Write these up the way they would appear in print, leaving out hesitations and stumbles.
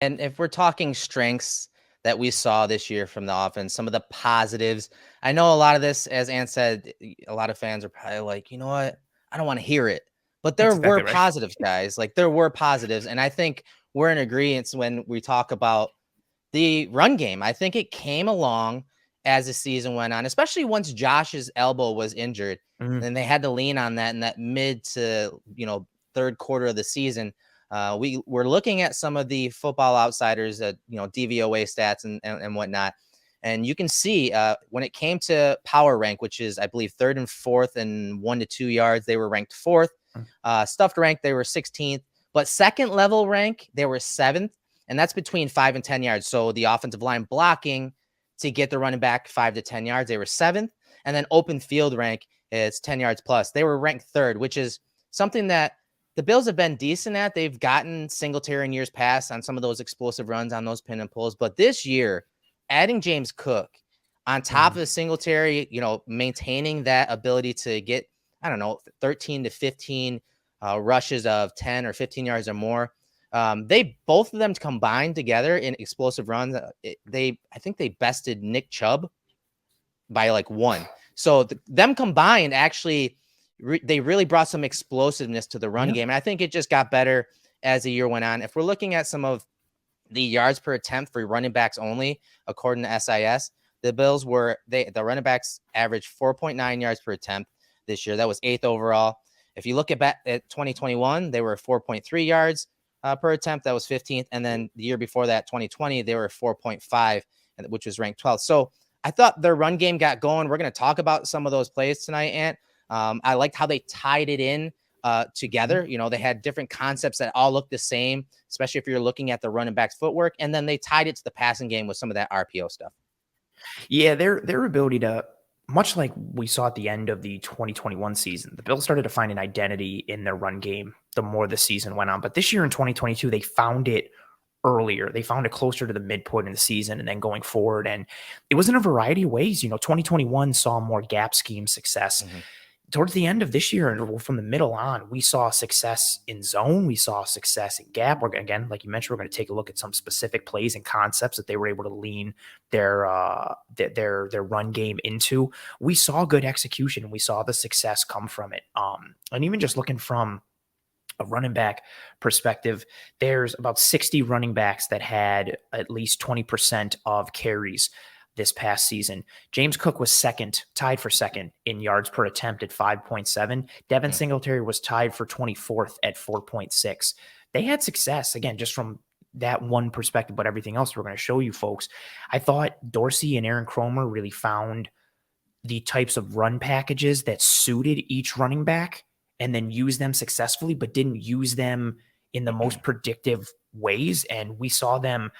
And if we're talking strengths that we saw this year from the offense, some of the positives, I know a lot of this, as Ann said, a lot of fans are probably like, you know what? I don't want to hear it. But there That's were exactly right. positives, guys. Like there were positives. And I think we're in agreement when we talk about the run game. I think it came along as the season went on, especially once Josh's elbow was injured. Mhm. And they had to lean on that in that mid to, third quarter of the season. We were looking at some of the Football Outsiders, DVOA stats and whatnot. And you can see when it came to power rank, which is, I believe, third and fourth and 1 to 2 yards, they were ranked fourth. Stuffed rank, they were 16th. But second level rank, they were seventh. And that's between 5 and 10 yards. So the offensive line blocking to get the running back 5 to 10 yards, they were seventh. And then open field rank is 10 yards plus. They were ranked third, which is something that the Bills have been decent at. They've gotten Singletary in years past on some of those explosive runs on those pin and pulls. But this year, adding James Cook on top of Singletary, maintaining that ability to get, 13 to 15 rushes of 10 or 15 yards or more. They both of them combined together in explosive runs. I think they bested Nick Chubb by like 1. So them combined actually they really brought some explosiveness to the run game. And I think it just got better as the year went on. If we're looking at some of the yards per attempt for running backs only, according to SIS, the Bills the running backs averaged 4.9 yards per attempt this year. That was 8th overall. If you look at 2021, they were 4.3 yards per attempt. That was 15th. And then the year before that, 2020, they were 4.5, which was ranked 12th. So I thought their run game got going. We're going to talk about some of those plays tonight, Ant. I liked how they tied it in together. They had different concepts that all looked the same, especially if you're looking at the running back's footwork. And then they tied it to the passing game with some of that RPO stuff. Yeah, their ability to, much like we saw at the end of the 2021 season, the Bills started to find an identity in their run game the more the season went on. But this year in 2022, they found it earlier. They found it closer to the midpoint in the season and then going forward. And it was in a variety of ways. 2021 saw more gap scheme success. Towards the end of this year and from the middle on, we saw success in zone. We saw success in gap. Again, like you mentioned, we're going to take a look at some specific plays and concepts that they were able to lean their run game into. We saw good execution and we saw the success come from it. And even just looking from a running back perspective, there's about 60 running backs that had at least 20% of carries this past season. James Cook was tied for second in yards per attempt at 5.7. Devin Singletary was tied for 24th at 4.6. They had success, again, just from that one perspective, but everything else we're going to show you folks. I thought Dorsey and Aaron Kromer really found the types of run packages that suited each running back and then used them successfully, but didn't use them in the most predictive ways. And we saw them,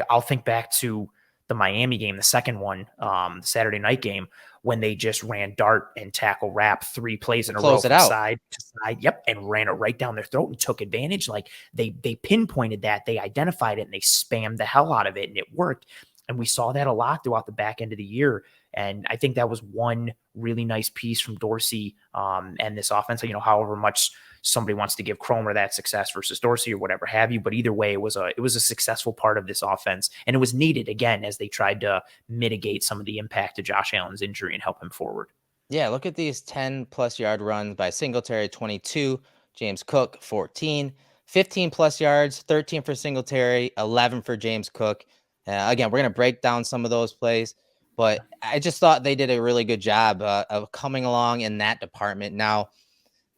I'll think back to the Miami game, the second one, the Saturday night game, when they just ran dart and tackle wrap 3 plays in a row from side to side. Yep. And ran it right down their throat and took advantage. Like they pinpointed that, they identified it, and they spammed the hell out of it, and it worked. And we saw that a lot throughout the back end of the year. And I think that was one really nice piece from Dorsey and this offense. However much somebody wants to give Kromer that success versus Dorsey or whatever have you, but either way, it was a successful part of this offense, and it was needed again as they tried to mitigate some of the impact of Josh Allen's injury and help him forward. Yeah, look at these 10+ yard runs by Singletary, 22, James Cook, 14, 15+ yards, 13 for Singletary, 11 for James Cook. Again, we're going to break down some of those plays, but I just thought they did a really good job of coming along in that department. Now,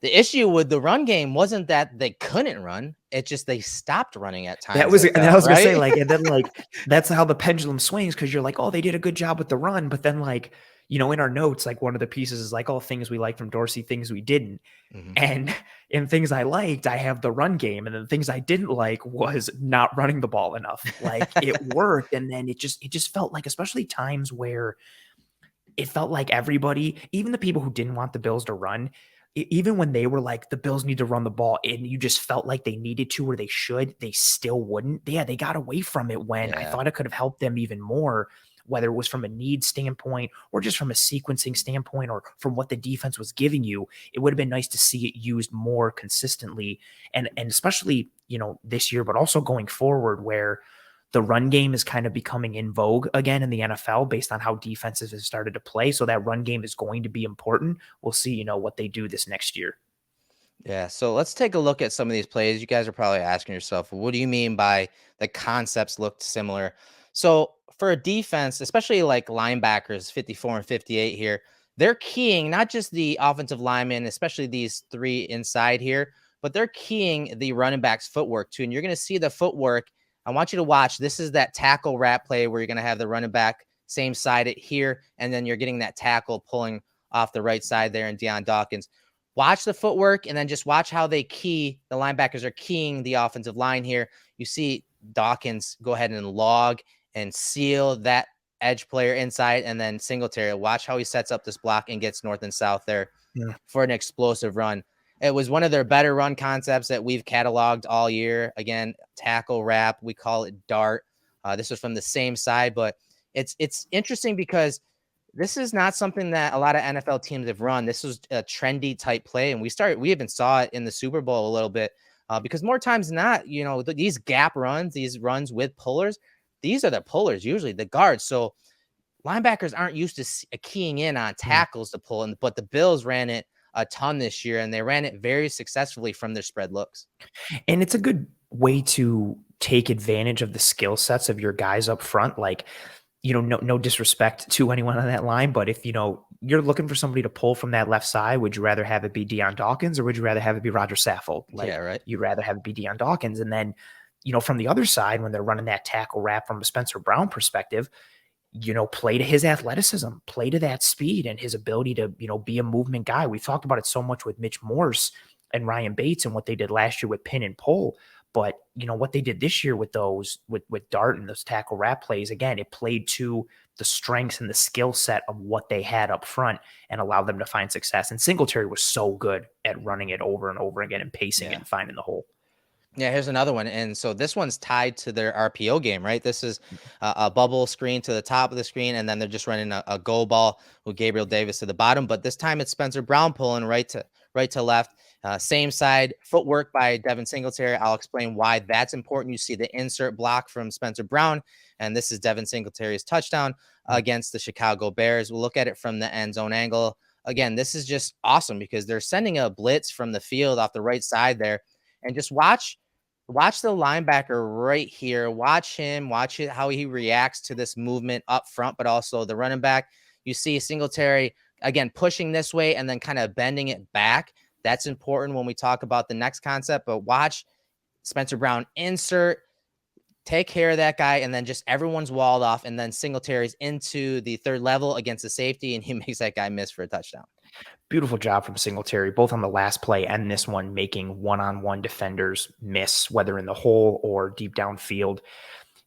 the issue with the run game wasn't that they couldn't run. It's just they stopped running at times. That was, and I was going to say, and then that's how the pendulum swings, because you're like, oh, they did a good job with the run. But then in our notes, one of the pieces is all things we liked from Dorsey, things we didn't. And in things I liked, I have the run game. And then the things I didn't like was not running the ball enough. It worked. And then it just felt like, especially times where it felt like everybody, even the people who didn't want the Bills to run, even when they were like, the Bills need to run the ball, and you just felt like they needed to or they should, they still wouldn't. Yeah, they got away from it when I thought it could have helped them even more, whether it was from a need standpoint or just from a sequencing standpoint or from what the defense was giving you. It would have been nice to see it used more consistently. And especially this year, but also going forward, where the run game is kind of becoming in vogue again in the NFL based on how defenses have started to play. So that run game is going to be important. We'll see, what they do this next year. Yeah, so let's take a look at some of these plays. You guys are probably asking yourself, what do you mean by the concepts looked similar? So for a defense, especially like linebackers, 54 and 58 here, they're keying not just the offensive linemen, especially these three inside here, but they're keying the running back's footwork too. And you're going to see the footwork. I want you to watch. This is that tackle wrap play where you're going to have the running back same side it here, and then you're getting that tackle pulling off the right side there in Deion Dawkins. Watch the footwork and then just watch how they key. The linebackers are keying the offensive line here. You see Dawkins go ahead and log and seal that edge player inside, and then Singletary. Watch how he sets up this block and gets north and south there for an explosive run. It was one of their better run concepts that we've cataloged all year. Again, tackle wrap. We call it dart. This was from the same side, but it's interesting because this is not something that a lot of NFL teams have run. This was a trendy type play, and we even saw it in the Super Bowl a little bit because more times than not, these gap runs, these runs with pullers, these are the pullers, usually the guards. So linebackers aren't used to keying in on tackles to pull, but the Bills ran it a ton this year, and they ran it very successfully from their spread looks. And it's a good way to take advantage of the skill sets of your guys up front. Like, no disrespect to anyone on that line, but if, you're looking for somebody to pull from that left side, would you rather have it be Deion Dawkins or would you rather have it be Roger Saffold? Yeah, right. You'd rather have it be Deion Dawkins. And then, from the other side, when they're running that tackle wrap from a Spencer Brown perspective, play to his athleticism, play to that speed and his ability to, be a movement guy. We've talked about it so much with Mitch Morse and Ryan Bates and what they did last year with pin and pull. But, what they did this year with those, with dart and those tackle wrap plays, again, it played to the strengths and the skill set of what they had up front and allowed them to find success. And Singletary was so good at running it over and over again and pacing it and finding the hole. Yeah, here's another one. And so this one's tied to their RPO game, right? This is a bubble screen to the top of the screen, and then they're just running a go ball with Gabriel Davis to the bottom. But this time it's Spencer Brown pulling right to left. Same side, footwork by Devin Singletary. I'll explain why that's important. You see the insert block from Spencer Brown, and this is Devin Singletary's touchdown against the Chicago Bears. We'll look at it from the end zone angle. Again, this is just awesome because they're sending a blitz from the field off the right side there. And just watch the linebacker right here. Watch it, how he reacts to this movement up front, but also the running back. You see Singletary, again, pushing this way and then kind of bending it back. That's important when we talk about the next concept, but watch Spencer Brown insert, take care of that guy, and then just everyone's walled off, and then Singletary's into the third level against the safety, and he makes that guy miss for a touchdown. Beautiful job from Singletary, both on the last play and this one, making one-on-one defenders miss, whether in the hole or deep downfield.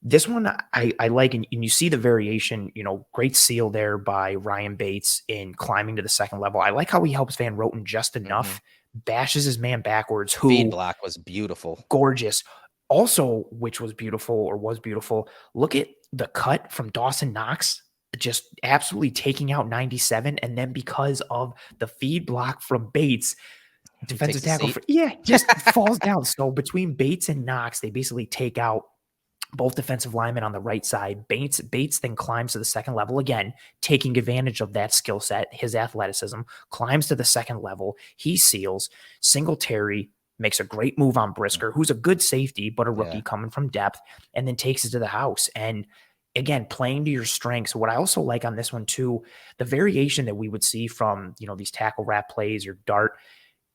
This one I like, and you see the variation, great seal there by Ryan Bates in climbing to the second level. I like how he helps Van Roten just enough, bashes his man backwards. Feed block was beautiful. Gorgeous. Also, which was beautiful, look at the cut from Dawson Knox, just absolutely taking out 97. And then because of the feed block from Bates, defensive tackle, just falls down. So between Bates and Knox, they basically take out both defensive linemen on the right side. Bates then climbs to the second level again, taking advantage of that skill set, his athleticism, climbs to the second level. He seals. Singletary makes a great move on Brisker, who's a good safety, but a rookie coming from depth, and then takes it to the house. And again, playing to your strengths. What I also like on this one too, the variation that we would see from, these tackle wrap plays or dart,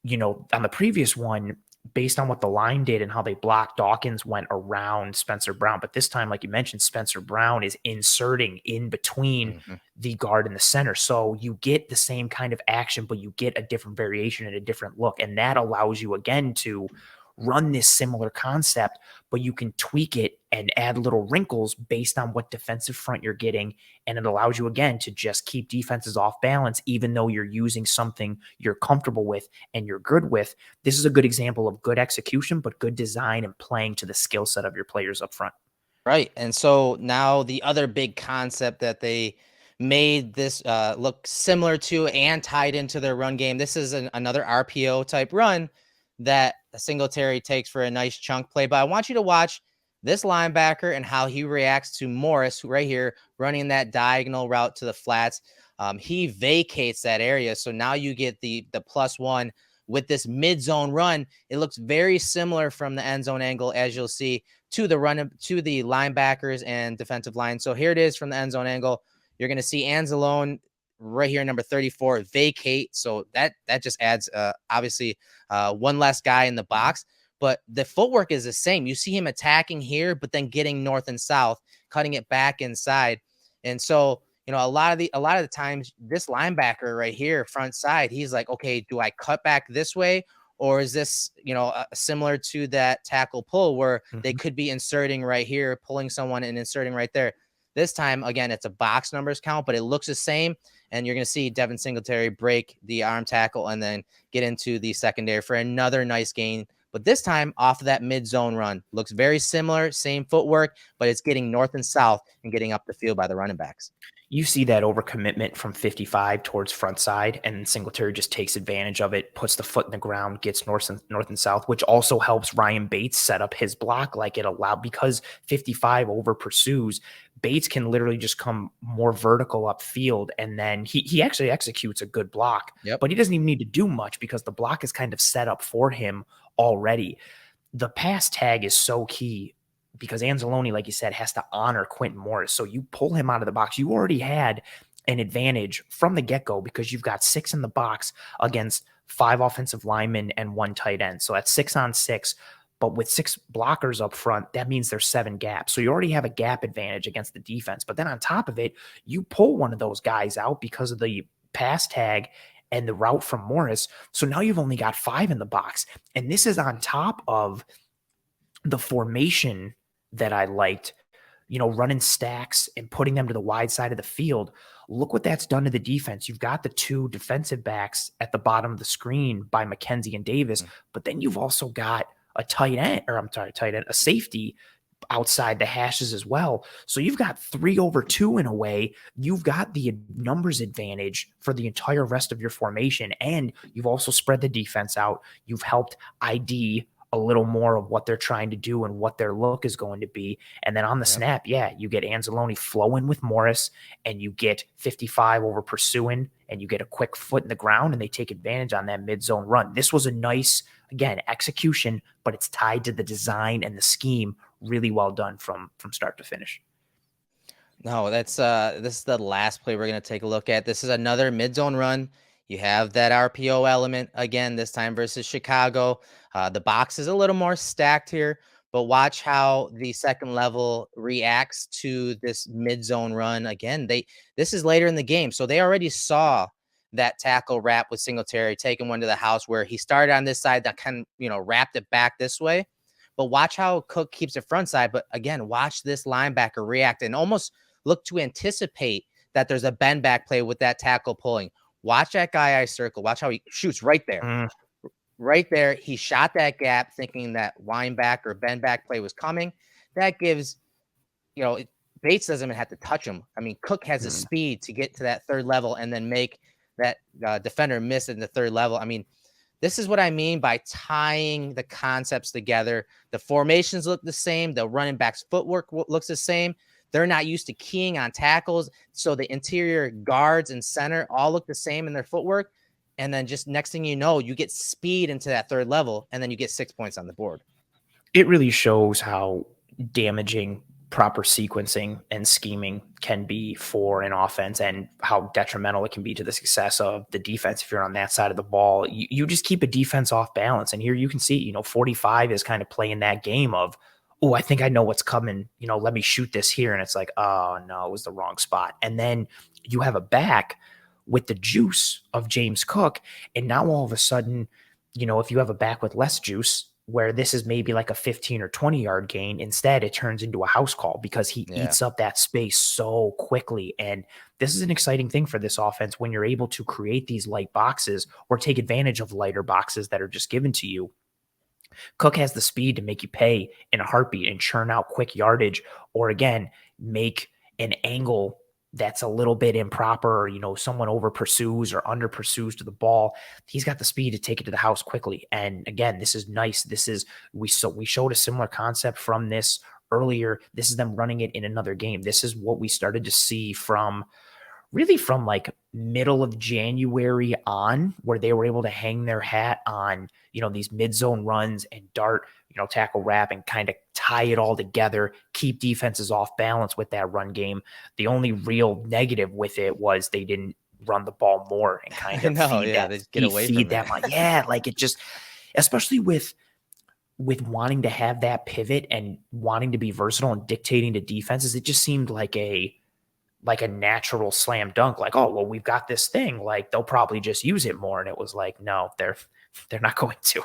on the previous one, based on what the line did and how they blocked, Dawkins went around Spencer Brown. But this time, like you mentioned, Spencer Brown is inserting in between the guard and the center. So you get the same kind of action, but you get a different variation and a different look. And that allows you, again, to run this similar concept, but you can tweak it and add little wrinkles based on what defensive front you're getting. And it allows you, again, to just keep defenses off balance, even though you're using something you're comfortable with and you're good with. This is a good example of good execution, but good design and playing to the skill set of your players up front. Right. And so now the other big concept that they made this look similar to and tied into their run game, this is another RPO type run. that Singletary takes for a nice chunk play. But I want you to watch this linebacker and how he reacts to Morris right here, running that diagonal route to the flats. He vacates that area. So now you get the +1 with this mid zone run. It looks very similar from the end zone angle, as you'll see, to the linebackers and defensive line. So here it is from the end zone angle. You're going to see Anzalone right here, number 34, vacate. So that just adds obviously one less guy in the box. But the footwork is the same. You see him attacking here, but then getting north and south, cutting it back inside. And so, a lot of the times, this linebacker right here, front side, he's like, okay, do I cut back this way? Or is this, similar to that tackle pull where they could be inserting right here, pulling someone and inserting right there? This time, again, it's a box numbers count, but it looks the same. And you're going to see Devin Singletary break the arm tackle and then get into the secondary for another nice gain. But this time off of that mid-zone run. Looks very similar, same footwork, but it's getting north and south and getting up the field by the running backs. You see that overcommitment from 55 towards front side, and Singletary just takes advantage of it, puts the foot in the ground, gets north and south, which also helps Ryan Bates set up his block like it allowed, because 55 over pursues. Bates can literally just come more vertical upfield, and then he actually executes a good block. Yep. But he doesn't even need to do much because the block is kind of set up for him already. The pass tag is so key because Anzalone, like you said, has to honor Quentin Morris. So you pull him out of the box. You already had an advantage from the get-go because you've got 6 in the box against 5 offensive linemen and 1 tight end. So that's 6 on 6. But with 6 blockers up front, that means there's 7 gaps. So you already have a gap advantage against the defense. But then on top of it, you pull one of those guys out because of the pass tag and the route from Morris. So now you've only got 5 in the box. And this is on top of the formation that I liked, running stacks and putting them to the wide side of the field. Look what that's done to the defense. You've got the 2 defensive backs at the bottom of the screen by McKenzie and Davis, but then you've also got a a safety outside the hashes as well. So you've got 3 over 2 in a way. You've got the numbers advantage for the entire rest of your formation, and you've also spread the defense out. You've helped ID a little more of what they're trying to do and what their look is going to be. And then on the snap, you get Anzalone flowing with Morris, and you get 55 over pursuing, and you get a quick foot in the ground, and they take advantage on that mid-zone run. This was a nice, again, execution, but it's tied to the design and the scheme. Really well done from start to finish. No, that's this is the last play we're going to take a look at. This is another mid-zone run. You have that RPO element again, this time versus Chicago. The box is a little more stacked here, but watch how the second level reacts to this mid-zone run. Again, this is later in the game, so they already saw that tackle wrap with Singletary, taking one to the house where he started on this side, that kind of, wrapped it back this way. But watch how Cook keeps it front side. But again, watch this linebacker react and almost look to anticipate that there's a bend back play with that tackle pulling. Watch that guy I circle. Watch how he shoots right there. Right there. He shot that gap thinking that wind back or bend back play was coming. That gives, Bates doesn't even have to touch him. I mean, Cook has the speed to get to that third level and then make that defender miss in the third level. I mean, this is what I mean by tying the concepts together. The formations look the same. The running back's footwork looks the same. They're not used to keying on tackles. So the interior guards and center all look the same in their footwork. And then just next thing you know, you get speed into that third level, and then you get 6 points on the board. It really shows how damaging proper sequencing and scheming can be for an offense, and how detrimental it can be to the success of the defense if you're on that side of the ball. You just keep a defense off balance. And here you can see, 45 is kind of playing that game of, oh, I think I know what's coming. Let me shoot this here. And it's like, oh, no, it was the wrong spot. And then you have a back with the juice of James Cook. And now all of a sudden, if you have a back with less juice, where this is maybe like a 15 or 20 yard gain, instead it turns into a house call because he eats up that space so quickly. And this is an exciting thing for this offense when you're able to create these light boxes or take advantage of lighter boxes that are just given to you. Cook has the speed to make you pay in a heartbeat and churn out quick yardage, or again, make an angle that's a little bit improper, or, someone over pursues or under pursues to the ball, he's got the speed to take it to the house quickly. And again, this is nice. We showed a similar concept from this earlier. This is them running it in another game. This is what we started to see from like middle of January on, where they were able to hang their hat on, these mid zone runs and dart, tackle wrap and kind of tie it all together, keep defenses off balance with that run game. The only real negative with it was they didn't run the ball more and kind of No, yeah, they get away from it. Yeah, like it just, especially with wanting to have that pivot and wanting to be versatile and dictating to defenses, it just seemed like a natural slam dunk. Like, oh, well, we've got this thing. Like, they'll probably just use it more. And it was like, no, they're not going to.